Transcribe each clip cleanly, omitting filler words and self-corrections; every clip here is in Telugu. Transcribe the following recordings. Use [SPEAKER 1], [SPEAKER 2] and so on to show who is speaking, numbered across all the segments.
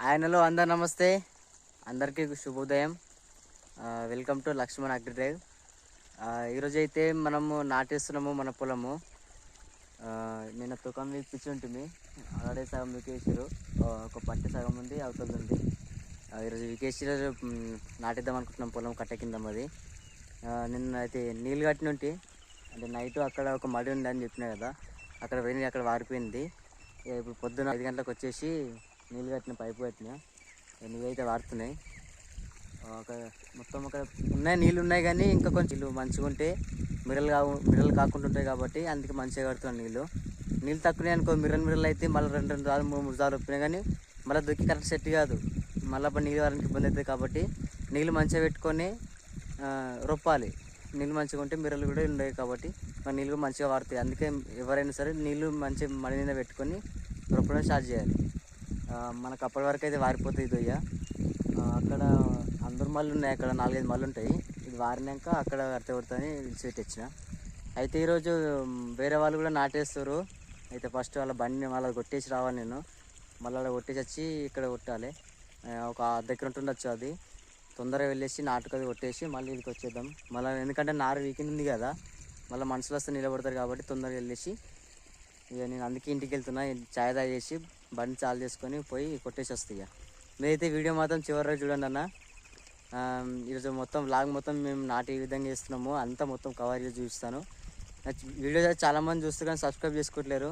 [SPEAKER 1] ఆయనలో అందరు నమస్తే, అందరికీ శుభోదయం. Welcome to Laxman agri drive. ఈరోజు అయితే మనము నాటేస్తున్నాము మన పొలము. నేను తుకం పిచ్చి ఉంటుంది, ఆల్రెడీ సగం వికేసారు, ఒక పట్టి సగం ఉంది, అవతల ఉంది. ఈరోజు వికేసి నాటిద్దాం అనుకుంటున్నాం పొలం కట్ట కింద. అది నిన్న అయితే నీళ్ళు కట్టిన ఉంటే, అంటే నైట్ అక్కడ ఒక మడి ఉంది అని చెప్పినా కదా, అక్కడ పోయింది, అక్కడ వారిపోయింది. ఇప్పుడు పొద్దున్న 5 గంటలకు వచ్చేసి నీళ్ళు కట్టిన, పైపు కట్టిన, నీళ్ళు అయితే వాడుతున్నాయి. మొత్తం అక్కడ ఉన్నాయి, నీళ్ళు ఉన్నాయి, కానీ ఇంకా కొంచెం నీళ్ళు మంచిగా ఉంటే మిర్రలు కాకుండా ఉంటాయి కాబట్టి అందుకే మంచిగా కడుతున్నాను. నీళ్ళు తక్కువనే అనుకో, మిర్రలు అయితే మళ్ళీ 2 సార్లు 3 సార్లు ఒప్పినాయి, కానీ మళ్ళీ దొక్కి కరెక్ట్ సెట్ కాదు, మళ్ళీ అప్పుడు నీళ్ళు వారానికి ఇబ్బంది అవుతుంది. కాబట్టి నీళ్ళు మంచిగా పెట్టుకొని రొప్పాలి. నీళ్ళు మంచిగా ఉంటే మిర్రలు కూడా ఉండవు, కాబట్టి మన నీళ్ళు కూడా మంచిగా వాడుతాయి. అందుకే ఎవరైనా సరే నీళ్ళు మంచిగా మడి మీద పెట్టుకొని రొప్పడం స్టార్ట్ చేయాలి. మనకు అప్పటి వరకు అయితే వారిపోతాయి. దొయ్య అక్కడ అందరు మళ్ళు ఉన్నాయి, అక్కడ 4-5 మళ్ళు ఉంటాయి. ఇది వారినాక అక్కడ అర్థపడుతుంది విడిచిపెట్టి వచ్చిన. అయితే ఈరోజు వేరే వాళ్ళు కూడా నాటేస్తారు. అయితే ఫస్ట్ వాళ్ళ బండిని మళ్ళీ కొట్టేసి రావాలి, నేను మళ్ళీ అలా కొట్టేసి వచ్చి ఇక్కడ కొట్టాలి. ఒక దగ్గర ఉంటుండొచ్చు, అది తొందరగా వెళ్ళేసి నాటుకది కొట్టేసి మళ్ళీ ఇక్కడికి వచ్చేద్దాం. మళ్ళీ ఎందుకంటే నారు వీకెండ్ ఉంది కదా, మళ్ళీ మనుషులు వస్తే నిలబడతారు కాబట్టి తొందరగా వెళ్ళేసి ఇక నేను అందుకే ఇంటికి వెళ్తున్నా. చాయ్ తాగేసి బండి చాలు చేసుకొని పోయి కొట్టేసి వస్తాయి. ఇక మీరైతే వీడియో మాత్రం చివరిలో చూడండి అన్న. ఈరోజు మొత్తం వ్లాగ్ మొత్తం మేము నాటి ఏ విధంగా చేస్తున్నామో అంతా మొత్తం కవర్ చేసి చూపిస్తాను. వీడియో చాలామంది చూస్తారు కానీ సబ్స్క్రైబ్ చేసుకోవట్లేరు.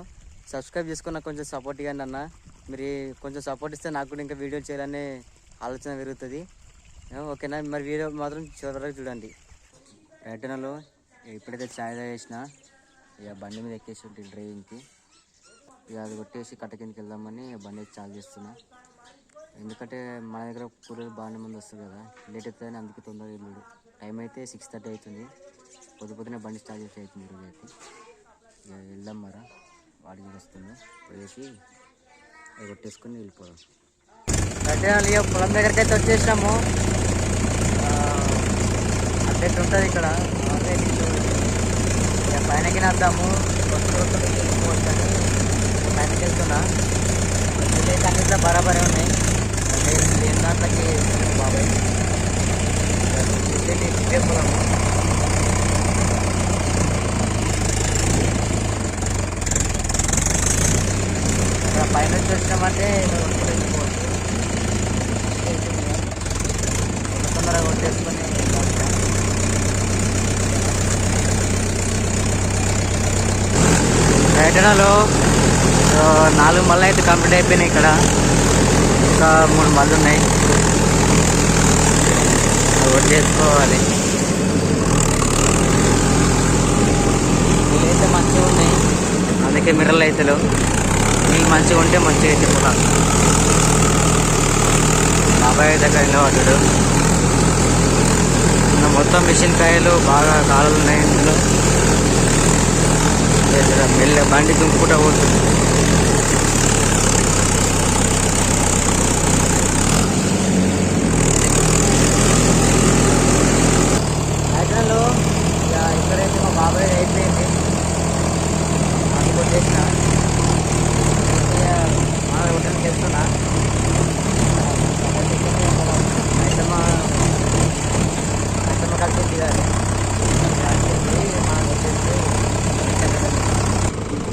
[SPEAKER 1] సబ్స్క్రైబ్ చేసుకుని నాకు కొంచెం సపోర్ట్ ఇవ్వండి అన్న. మీరు కొంచెం సపోర్ట్ ఇస్తే నాకు కూడా ఇంకా వీడియో చేయాలనే ఆలోచన పెరుగుతుంది. ఓకేనా? మరి వీడియో మాత్రం చివరి చూడండి. రైటనలో ఎప్పుడైతే ఛాయ్ తాగేసిన ఇక బండి మీద ఎక్కేసి ఉంటుంది డ్రైవింగ్కి. ఇక అది కొట్టేసి కట్ట కిందకి వెళ్దామని బండి అయితే చాలు చేస్తున్నా. ఎందుకంటే మన దగ్గర కూలీలు బాగానే మంది వస్తారు కదా, లేట్ అవుతుందని అందుకే తొందరగా వెళ్ళాడు. టైం అయితే 6:30 అవుతుంది. పొద్దునే బండి స్టార్ట్ చేసి అవుతుంది ఈరోజు అయితే. ఇక వెళ్దాం మరా, వాడికి వస్తుంది పోయేసి అది కొట్టేసుకొని వెళ్ళిపోదాం. రైటనలో పొలం దగ్గరికి అయితే వచ్చేసినాము. అప్డేట్ ఉంటుంది ఇక్కడ. ఇక పైనకి వద్దాము, వస్తుంది పైనకి వెళ్తున్నా. అయితే అన్నిట్లో బరాబరే ఉన్నాయి, లేని దాంట్లోకి బాబాయ్ ఇదే పొలము. ఇక్కడ పైన వచ్చినామంటే తొందరగా కొట్టేసుకొని రైటనలో 4 మళ్ళు అయితే కంప్లీట్ అయిపోయినాయి. ఇక్కడ ఇంకా 3 మళ్ళు ఉన్నాయి, ఒకటి చేసుకోవాలి. నీళ్ళు అయితే మంచిగా ఉన్నాయి, అందుకే మిర్రలు అయితే నీళ్ళు మంచిగా ఉంటే మంచిగా అయితే పొలాలు. బాబాయ్ దగ్గర నిలబడ్డాడు. మొత్తం మిషన్ కాయలు బాగా కాలులు ఉన్నాయి ఇందులో. మెల్ల బండి దుంపుకుంటా పోతుంది. హైదరాబాద్లో ఇక్కడైతే మా బాబాయ్ అయిపోయింది, అది కొట్టేసిన హోటల్కి వెళ్తున్నా. అయితే కలిసి దిగాలి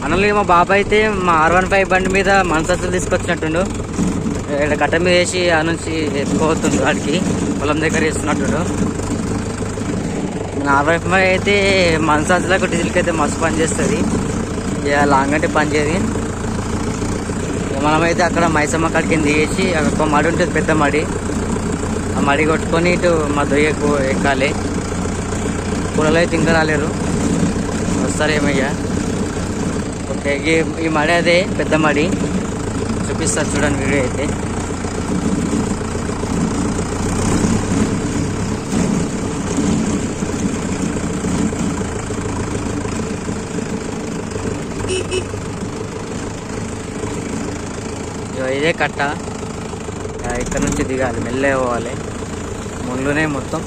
[SPEAKER 1] అనలు. మా బాబాయ్ అయితే మా R15 బండి మీద మనసత్తులు తీసుకొచ్చినట్టుండు. ఇక్కడ కట్ట మీద వేసి ఆ నుంచి ఎత్తుకోవద్దు, వాడికి పొలం దగ్గర వేస్తున్నట్టు. R15 అయితే మనసత్తులకు డీజిల్కి అయితే మస్తు పని చేస్తుంది. ఇక లాంగ్ అంటే పని చేయదు. మనమైతే అక్కడ మైసమ్మ కాడికి కింద దిగేసి ఒక మడి ఉంటుంది, పెద్ద మడి. ఆ మడి కొట్టుకొని ఇటు మా దొయ్యకు ఎక్కాలి. పొలాలు అయితే ఇంకా రాలేరు, వస్తారేమయ్యా. ఓకే, ఈ మడి అదే పెద్ద మడి, చూపిస్తారు చూడండి వీడియో అయితే. ఇదే కట్ట, ఇక్కడ నుంచి దిగాలి, మెల్లగా పోవాలి, ముళ్ళునే మొత్తం.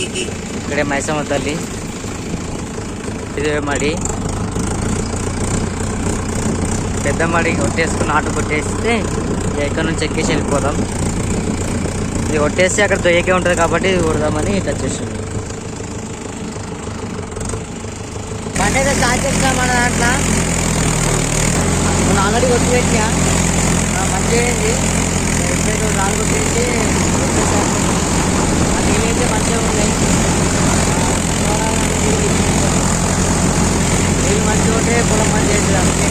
[SPEAKER 1] ఇక్కడే మైసమ్మ తల్లి, ఇదే మడి. పెద్ద మడి కొట్టేసుకుని ఆట కొట్టేస్తే ఇక్కడ నుంచి ఎక్కేసి వెళ్ళిపోదాం. ఇది కొట్టేసి అక్కడ దొయ్యకే ఉంటుంది కాబట్టి ఇది కొడదామని టచ్ చేస్తుంది. బండి అయితే స్టార్ట్ చేస్తాం మన దాంట్లో. మనం ఆల్రెడీ కొట్టి పెట్టినా మంచిగా అయింది. ఎప్పుడైతే రాళ్ళు కొట్టేసి నీళ్ళైతే మంచిగా ఉన్నాయి. నీళ్ళు మంచిగా ఉంటే పొలం మంచిగా అవుతుంది.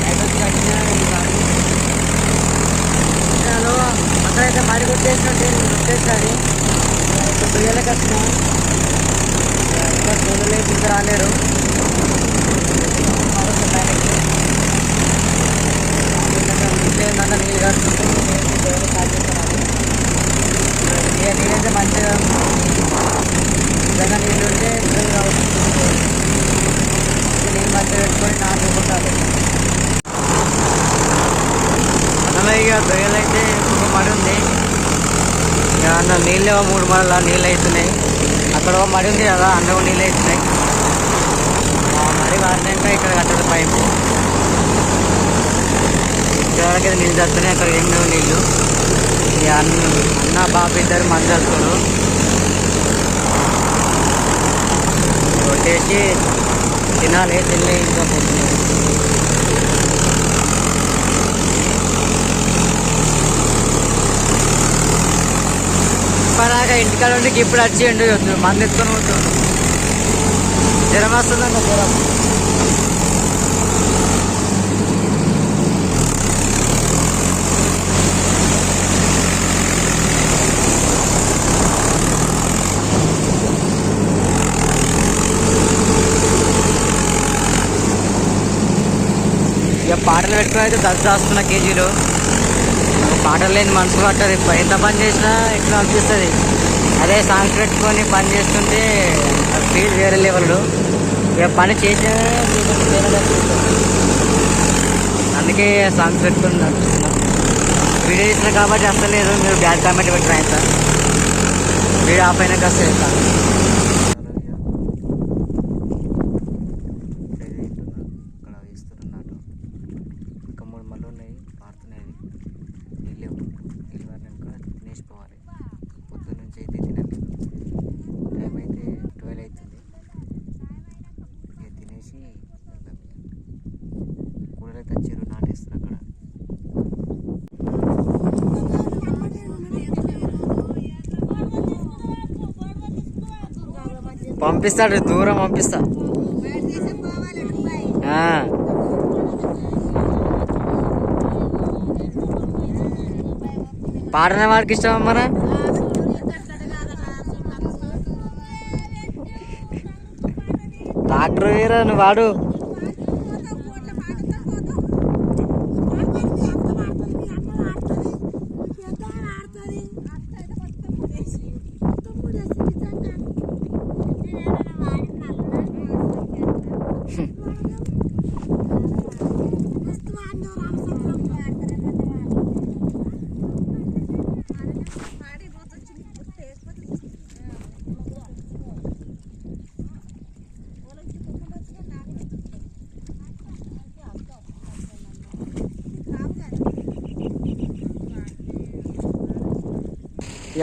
[SPEAKER 1] అందుకనే అక్కడైతే మడి కొట్టేసినట్టు కొట్టేస్తుంది. ఇప్పుడు పిల్లలకి వచ్చినాం, ఇంకా పిల్లలు ఇంకా రాలేరు. ఏంటంటే నీళ్ళు కట్టుకుంటే స్టార్ట్ చేస్తున్నాను. నీళ్ళైతే మంచిగా నిజంగా నీళ్ళు ఉంటే పిల్లలు కావచ్చు. నీళ్ళు మంచిగా పెట్టుకొని నాటుకుంటారు. అందులో ఇక దొయ్యలు అయితే ఒక మడి ఉంది. ఇక అందులో నీళ్ళు 3 మడల నీళ్ళు అవుతున్నాయి. అక్కడ ఒక మడి ఉంది కదా, అందులో నీళ్ళు అవుతున్నాయి. మడి వారినాక ఇక్కడ కట్టడం పైపు ఇక్కడ నీళ్ళు చస్తున్నాయి. అక్కడ ఏం లేవు నీళ్ళు. ఇక అన్న బాబు ఇద్దరు మంది చదువుతారు. కొట్టేసి తినాలి, తిని ఇంకా పోతుంది. ఇప్పటిదాకా ఇంటికాడ ఉండి ఇప్పుడు వచ్చి ఎండు మంది ఎత్తుకొని పోతుంది. జ్వరం వస్తుందన్న జ్వరం. ఇక పాటలు పెట్టుకుని అయితే దాస్తున్న కేజీలు. పాటలు లేని మనసు పట్టదు. ఎంత పని చేసినా ఎట్లా అనిపిస్తుంది. అదే సాంగ్స్ పెట్టుకొని పని చేస్తుంటే ఫీల్ వేరే లెవెల్. ఇక పని చేసే అందుకే సాంగ్స్ పెట్టుకొని నడుస్తున్నా. వీడియో చేసిన కాబట్టి అసలు లేదు. మీరు బ్యాడ్ కామెంట్ పెట్టిన ఆయన వీడియో ఆఫ్ అయినాక అసలు వెళ్తాను. ఇంకా 3 మళ్ళీ ఉన్నాయి, పారుతున్నాయి. నీళ్ళు వారినాక తినేసిపోవాలి. పొద్దున్న నుంచి అయితే తినలేదు. టైం అయితే 12 అవుతుంది. ఇక తినేసి వెళ్దాం. కూలర్ అయితే వచ్చారు, నాటేస్తారు అక్కడ. పంపిస్తాడు, దూరం పంపిస్తా. పాడనే వాడికి ఇష్టం మన ట్రాక్టర్ వేరా నువ్వు వాడు.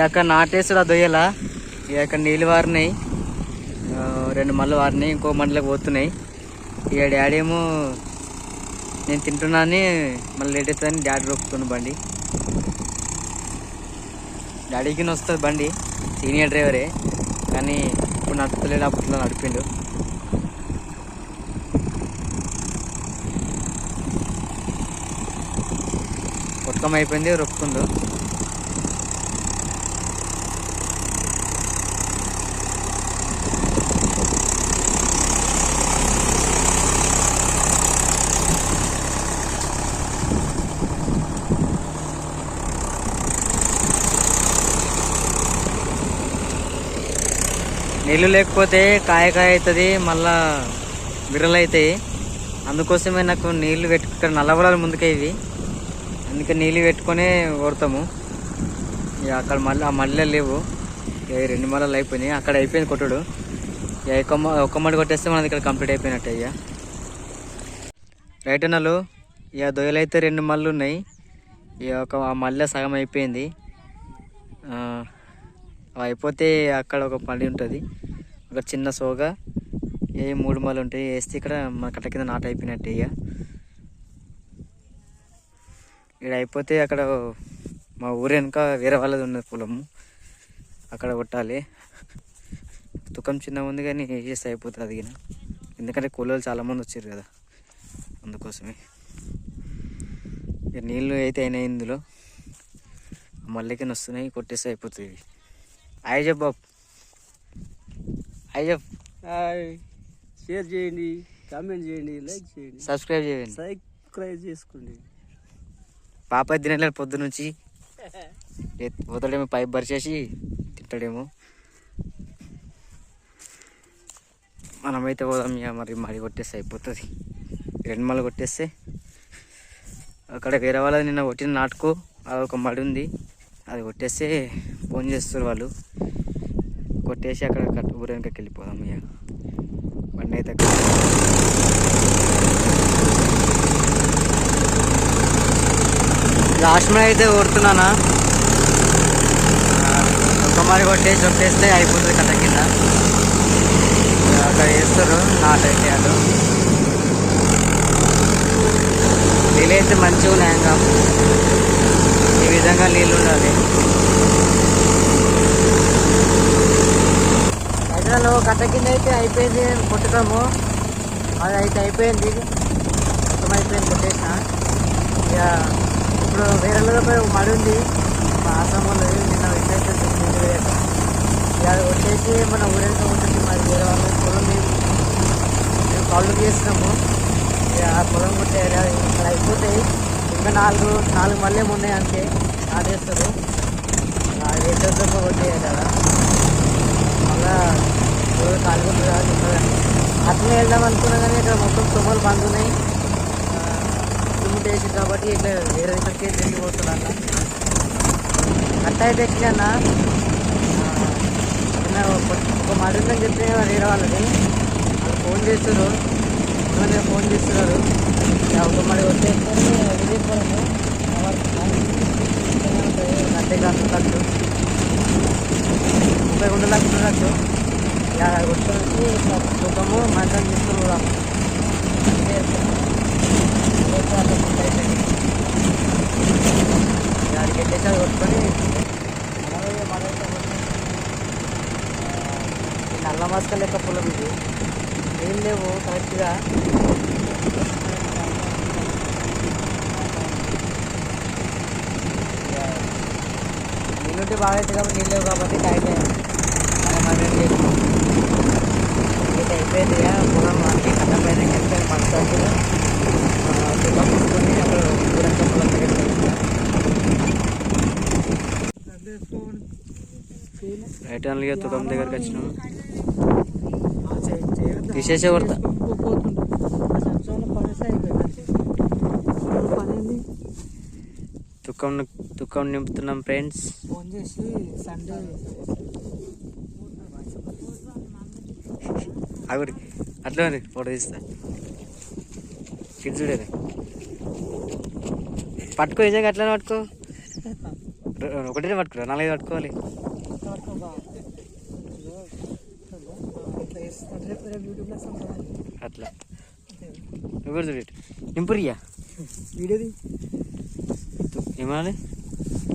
[SPEAKER 1] ఇక నాటేస్తాడు ఆ దొయ్యలా. ఇక నీళ్ళు వారినాయి, 2 మళ్ళీ వారినాయి, ఇంకో మండలకు పోతున్నాయి. ఇక డాడీ ఏమో నేను తింటున్నాని మళ్ళీ లేట్ అవుతుందని డాడీ రొక్కుతుంది బండి. డాడీకి వస్తుంది బండి, సీనియర్ డ్రైవరే, కానీ ఇప్పుడు నడుపుతలేదు, అప్పట్లో నడిపిండు. ఉత్కం అయిపోయింది, రొక్కుండు. నీళ్ళు లేకపోతే కాయ అవుతుంది, మళ్ళా బిర్రలు అవుతాయి. అందుకోసమే నాకు నీళ్ళు ఇక్కడ నల్లబడాలి ముందుకే ఇవి, అందుకే నీళ్ళు పెట్టుకొని కొడతాము. ఇక అక్కడ మళ్ళీ ఆ మల్లెలు లేవు, 2 మళ్ళీ అయిపోయినాయి. అక్కడ అయిపోయింది కొట్టుడు. ఇక ఒక్క మడి కొట్టేస్తే మనది ఇక్కడ కంప్లీట్ అయిపోయినట్టే. ఇక రైట్ అన్నలు. ఇక దొయ్యలు అయితే 2 మళ్ళు ఉన్నాయి. ఇక ఒక మళ్ళీ సగం అయిపోయింది. అయిపోతే అక్కడ ఒక మడి ఉంటుంది, ఒక చిన్న సోగా, 3 మళ్ళు ఉంటాయి. వేస్తే ఇక్కడ మన కట్ట కింద నాట అయిపోయినట్టే. ఇక ఇక్కడ అయిపోతే అక్కడ మా ఊరు వెనుక వేరే వాళ్ళది ఉన్నది పొలము, అక్కడ కొట్టాలి. తుకం చిన్నగా ఉంది కానీ చేస్తే అయిపోతుంది అది. ఎందుకంటే కూలోళ్ళు చాలామంది వచ్చారు కదా, అందుకోసమే. ఇక నీళ్ళు అయితే అయినాయి ఇందులో, మళ్ళీకి వస్తున్నాయి, కొట్టేస్తే అయిపోతుంది. హాయ్ చెప్పు బాబు, హాయ్ చెప్పు.
[SPEAKER 2] షేర్ చేయండి, కామెంట్ చేయండి, లైక్ చేయండి,
[SPEAKER 1] సబ్స్క్రైబ్ చేయండి,
[SPEAKER 2] సబ్స్క్రైబ్ చేసుకోండి.
[SPEAKER 1] పాప తినలేదు పొద్దు నుంచి, పోతాడేమో పైప్ పరిచేసి తింటాడేమో. మనమైతే పోదాం. ఇక మరి మడి కొట్టేస్తే అయిపోతుంది. 2 మళ్ళీ కొట్టేస్తే అక్కడ వేరే వాళ్ళది నిన్న కొట్టిన నాటుకు అది ఒక మడి ఉంది, అది కొట్టేస్తే ఫోన్ చేస్తారు వాళ్ళు. కొట్టేసి అక్కడ ఊరు వెనకకి వెళ్ళిపోదాం. ఇక బండి అయితే లాస్ట్ మడి అయితే కొడుతున్నానా. ఒక మడి కొట్టేస్తే అయిపోతుంది కట్ట కింద. అక్కడ వేస్తారు నాటైతే. అటు నీళ్ళు అయితే మంచిగా ఉన్నాయి. ఇంకా ఈ విధంగా నీళ్ళు ఉండాలి. హైదరాబాద్లో కట్ట కింద అయితే అయిపోయింది కొట్టుతాము. అది అయితే అయిపోయింది, మొత్తం అయిపోయింది, కొట్టేసిన. ఇక ఇప్పుడు వేరే మడి ఉంది మా ఆశ్రమంలో, నిన్న విషయం ఇక అది వచ్చేసి మన ఊరేళ్ళతో ఉంటుంది. మరి వేరే వాళ్ళ పొలం మేము కాళ్ళు చేస్తున్నాము. ఇక ఆ పొలం కొట్టే ఇక్కడ అయిపోతాయి. ఇంకా నాలుగు మళ్ళీ ఉన్నాయి అంతే, నాటేస్తారు. అది ఎట్లా కొట్టేయాలి కదా, మళ్ళా కాలుగుంటు కాదు. అట్లనే వెళ్దాం అనుకున్నా కానీ ఇక్కడ మొత్తం తొమ్మలు బంద్ ఉన్నాయి, తుమ్ముటేసి. కాబట్టి ఇట్లా వేరే దగ్గరికి తిరిగిపోతుంది. అన్న కట్ట అయితే ఎక్కినా ఒక మాట ఉందని చెప్తే వేరే వాళ్ళని వాళ్ళు ఫోన్ చేస్తారు, ఫోన్ చేస్తున్నారు. ఒక మడి వచ్చేసుకొని విజయపురము గంటే కాదు ఖర్చు 30 గుంటల ఖర్చు. కొట్టుకొని సుఖము మంచం తీసుకుని పోదాము. దానికి వెళ్ళేసి అది కొట్టుకొని నల్ల మస్క లెక్క పొలం ఇది. ఏం లేవు కరెక్ట్గా. నీళ్ళుంటే బాగా అయితే కాబట్టి నీళ్ళు లేవు కాబట్టి టైట్ అయ్యాయి. అయితే అయిపోయింది. పొలం అన్ని కట్ట పైన కలిపి మనసాగా తీసుకొని అక్కడ ఊరంతా పొలం దగ్గర రైట్ అన్లుగా తుకం దగ్గరికి వచ్చినాం. తీసేసే కొడతా. తుకం నింపుతున్నాం ఫ్రెండ్స్.
[SPEAKER 2] ఫోన్ చేసి సండే
[SPEAKER 1] ఆగుడి అట్లా ఫోటో తీస్తా. కిడ్ చూడే పట్టుకో, నిజంగా అట్లనే పట్టుకో. ఒకటే పట్టుకురా, 4-5 పట్టుకోవాలి. అట్లా నువ్వు కూడా చూడ నింపురియా
[SPEAKER 2] వీడియోది
[SPEAKER 1] ఏమనాలి.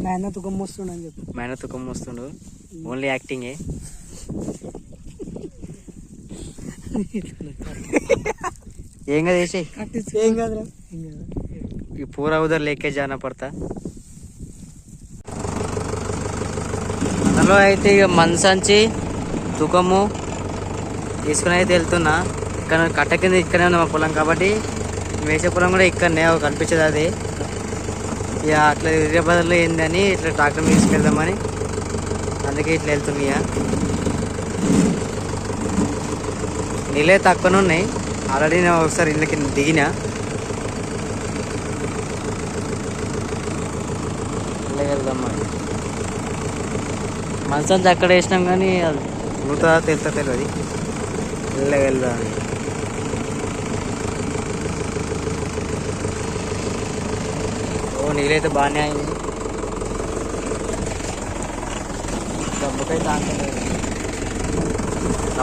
[SPEAKER 2] మేన తుకం వస్తుండ అని చెప్పి.
[SPEAKER 1] మేన తుకం వస్తుండు, ఓన్లీ యాక్టింగే. ఏం కదా వేసి
[SPEAKER 2] ఏం కాదురా,
[SPEAKER 1] ఈ పూరా ఉదర్ లేకే జానా పడతా. అందులో అయితే ఇక మనసంచి తుకము తీసుకుని అయితే వెళ్తున్నా. ఇక్కడ కట్ట కింద ఇక్కడనే ఉంది మా పొలం కాబట్టి వేసే పొలం కూడా ఇక్కడనే కనిపించదు. అది ఇక అట్లా హైదరాబాద్లో ఏందని ఇట్లా ట్రాక్టర్ తీసుకెళ్దామని అందుకే ఇట్లా వెళ్తున్నాయా. నీళ్ళే తక్కువనే ఉన్నాయి. ఆల్రెడీ నేను ఒకసారి ఇళ్ళకి దిగినా. ఇళ్ళకి వెళ్దాం మరి. మనసంతా అక్కడ వేసినాం కానీ అది
[SPEAKER 2] నూతా తెలుతా తెలియదు వెళ్ళ
[SPEAKER 1] ఓ నీళ్ళైతే బాగానే అయింది. దెబ్బకైతే ఆగలేదు.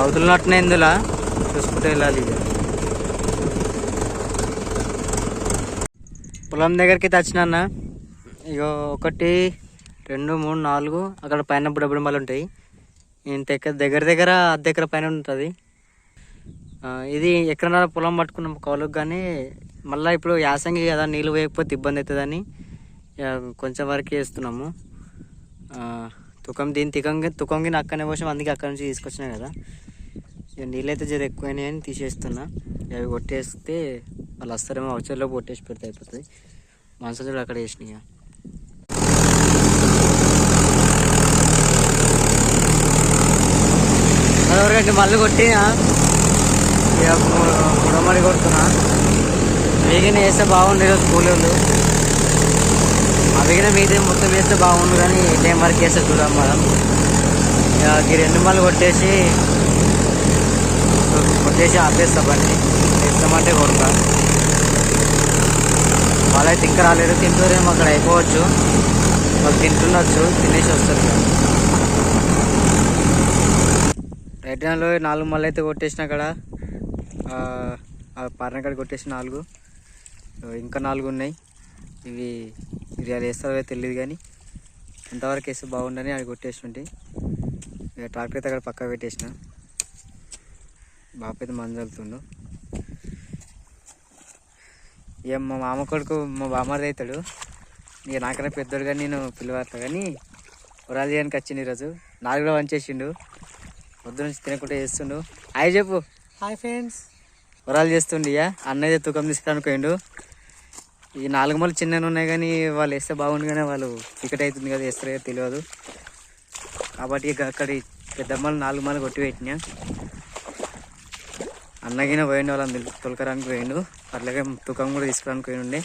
[SPEAKER 1] అవుతున్నట్టునే ఇందులో చూసుకుంటూ వెళ్ళాలి. ఇది పొలం దగ్గరికి అయితే వచ్చిన ఇగో 1 2 3 4 అక్కడ పైన బుడబుడమలు ఉంటాయి. ఇంత దగ్గర దగ్గర అర్ధ ఎకర పైన ఉంటుంది. ఇది ఎకరన్నర పొలం పట్టుకున్నాం కౌలుకు. కానీ మళ్ళీ ఇప్పుడు యాసంగి కదా, నీళ్ళు వేయకపోతే ఇబ్బంది అవుతుందని కొంచెం వరకు వేస్తున్నాము. తుకంగి అక్కడనే పోసాం, అందుకే అక్కడ నుంచి తీసుకొచ్చినా కదా. ఇక నీళ్ళు అయితే జర ఎక్కువైనాయి అని తీసేస్తున్నా. అవి కొట్టేస్తే వాళ్ళు వస్తారేమో, వచ్చేలో కొట్టేసి పెడితే అయిపోతుంది. మనసు చూడు అక్కడ వేసినాయి. అదొకటి మళ్ళీ కొట్టినా ఇక ముడమడి కొడుతున్నా. వేగిన వేస్తే బాగుండు ఈరోజు కూలీలు. ఆ వేగిన మీదే మొత్తం వేస్తే బాగుండు, కానీ ఏ టైం వరకు వేస్తే చూద్దాం మనం. ఇక 2 మళ్ళీ కొట్టేసి ఆపేస్తా బండి. వేస్తామంటే కొడతా. వాళ్ళైతే ఇంకా రాలేదు, తింటూరేమో అక్కడ అయిపోవచ్చు. వాళ్ళు తింటుండొచ్చు, తినేసి వస్తారు. రైట్ హ్యాండ్లో 4 మళ్ళీ అయితే కొట్టేసిన అక్కడ. పార్నకాడ కొట్టేసి 4, ఇంకా 4 ఉన్నాయి. ఇవి అది వేస్తారో తెలియదు, కానీ ఎంతవరకు వేస్తే బాగుండని అది కొట్టేస్తుంటే ఇక ట్రాక్టర్ అయితే అక్కడ పక్క పెట్టేసిన. బాప అయితే మందు చల్లుతుండు. ఇక మా మామ కొడుకు మా బామ్మది అవుతాడు. ఇక నాకన్నా పెద్దోడు, కానీ నేను పిల్లవాడతా. కానీ వరాలు చేయడానికి వచ్చిండు ఈరోజు. 4 కూడా వంచేసిండు. పొద్దు నుంచి తినకుండా చేస్తుండు. హాయ్ చెప్పు.
[SPEAKER 2] Hi friends.
[SPEAKER 1] వరాలు చేస్తుండు. ఇక అన్నయ్య తుకం తీసుకురానుకోండు. ఈ 4 మళ్ళీ చిన్నగా ఉన్నాయి, కానీ వాళ్ళు వేస్తే బాగుండు. కానీ వాళ్ళు టికెట్ అవుతుంది కదా, వేస్తారో తెలియదు. కాబట్టి ఇక అక్కడ పెద్ద మళ్ళీ 4 మళ్ళీ కొట్టి పెట్టినా. అన్నగిన పోయిండు, వాళ్ళని తొలకరానికి పోయిండు. అట్లాగే తుకం కూడా తీసుకురానికి పోయిండే.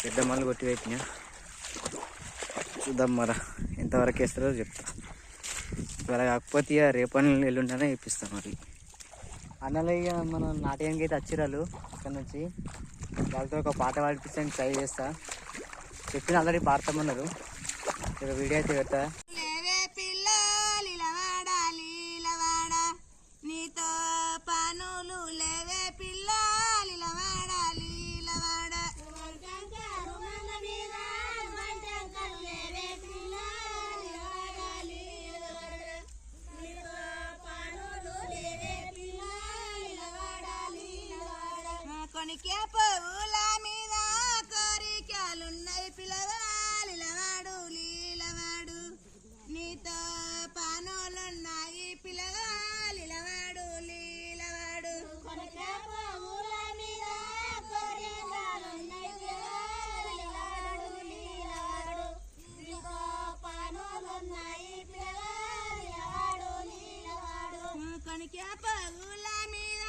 [SPEAKER 1] పెద్ద మళ్ళీ కొట్టి పెట్టినా. చూద్దాం మరి ఎంతవరకు వేస్తారో చెప్తా. ఇవాళ కాకపోతే ఇక రేపని ఎల్లుండనే ఇప్పిస్తాం. మరి అన్నలో ఇక మనం నాట్యానికి అయితే వచ్చిరాలు ఇక్కడ నుంచి. వాళ్ళతో ఒక పాట పాడిపించడానికి ట్రై చేస్తా. చెప్పిన ఆల్రెడీ పాడతామన్నారు. ఇక వీడియో అయితే పెడతా.
[SPEAKER 3] నీతో పనులు లేవే పిల్లలిలవాడాలి కొనికే పువ్వుల మీద కోరికలున్నాయి పిల్లగాలిలవాడు లీలవాడు. నీతో పనులున్నాయి పిల్లగాలిలవాడు లీలవాడు. కొనికే పువ్వుల మీద కోరికలున్నాయి పిల్లగాలిలవాడు లీలవాడు. నీతో పనులున్నాయి పిల్లగాలిలవాడు లీలవాడు. కొనికే పువ్వుల మీద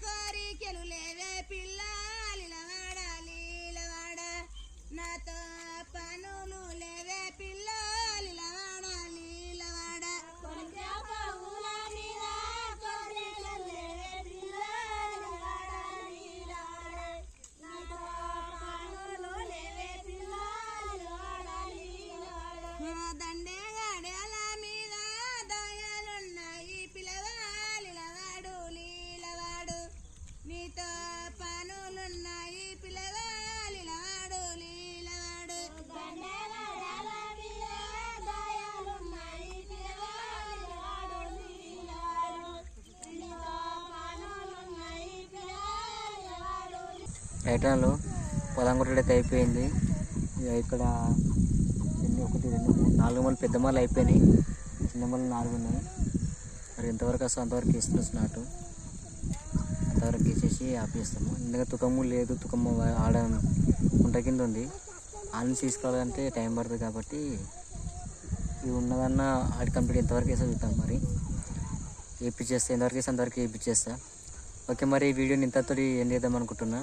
[SPEAKER 3] కోరికలు లేవే పిల్లలిలవాడ లీలవాడ. నాతో పనులు లేవే పిల్లలిలవాడ లీలవాడ. కొనికే పువ్వుల మీద కోరికలు లేవే పిల్లలిలవాడ లీలవాడ. నాతో పనులు లేవే పిల్లలిలవాడ లీలవాడ. దండే గడల మీద దయలున్నాయి పిల్లగాలిలవాడు లీలవాడు. నీతో పనులున్నాయి పిల్లగాలిలవాడు లీలవాడు. దండే గడల మీద దయలున్నాయి పిల్లగాలిలవాడు లీలవాడు. నీతో పనులున్నాయి పిల్లగాలిలవాడు.
[SPEAKER 1] రైట్ హ్యాండ్లో పొలం కొట్టడం అయితే అయిపోయింది. ఇక ఇక్కడ 1 2 3 4 మళ్ళీ పెద్ద మళ్ళీ అయిపోయినాయి. చిన్న మళ్ళీ 4 ఉన్నాయి. మరి ఎంతవరకు వస్తుందో అంతవరకు వేస్తున్నాం. నాటు అంతవరకు వేసేసి ఆపేస్తాము. ఎందుకంటే తుకము లేదు, తుకము ఆడ గుంట కింద ఉంది. ఆడిని తీసుకోవాలంటే టైం పడుతుంది. కాబట్టి ఇవి ఉన్నదన్న ఆడి కంప్లీట్ ఎంతవరకు వేస్తా చూద్దాం. మరి వేయించేస్తా, ఎంతవరకు వేస్తే అంతవరకు వేయించేస్తా. ఓకే, మరి ఈ వీడియోని ఇంతతో ఎండ్ చేద్దాం అనుకుంటున్నా.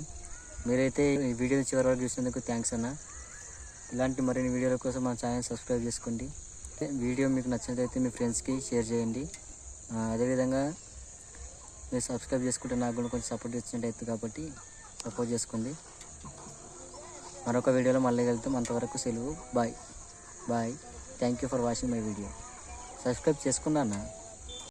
[SPEAKER 1] మీరైతే ఈ వీడియోని చివరి వరకు చూసినందుకు థ్యాంక్స్ అన్న. ఇలాంటి మరిన్ని వీడియోల కోసం మన ఛానల్ సబ్స్క్రైబ్ చేసుకోండి. వీడియో మీకు నచ్చినట్లయితే మీ ఫ్రెండ్స్కి షేర్ చేయండి. అదేవిధంగా మీరు సబ్స్క్రైబ్ చేసుకుంటే నాకు కూడా కొంచెం సపోర్ట్ ఇచ్చినట్టు కాబట్టి సపోర్ట్ చేసుకోండి. మరొక వీడియోలో మళ్ళీ వెళ్తాం. అంతవరకు సెలవు. Bye. Thank you for watching my video. Subscribe చేసుకున్నా అన్న.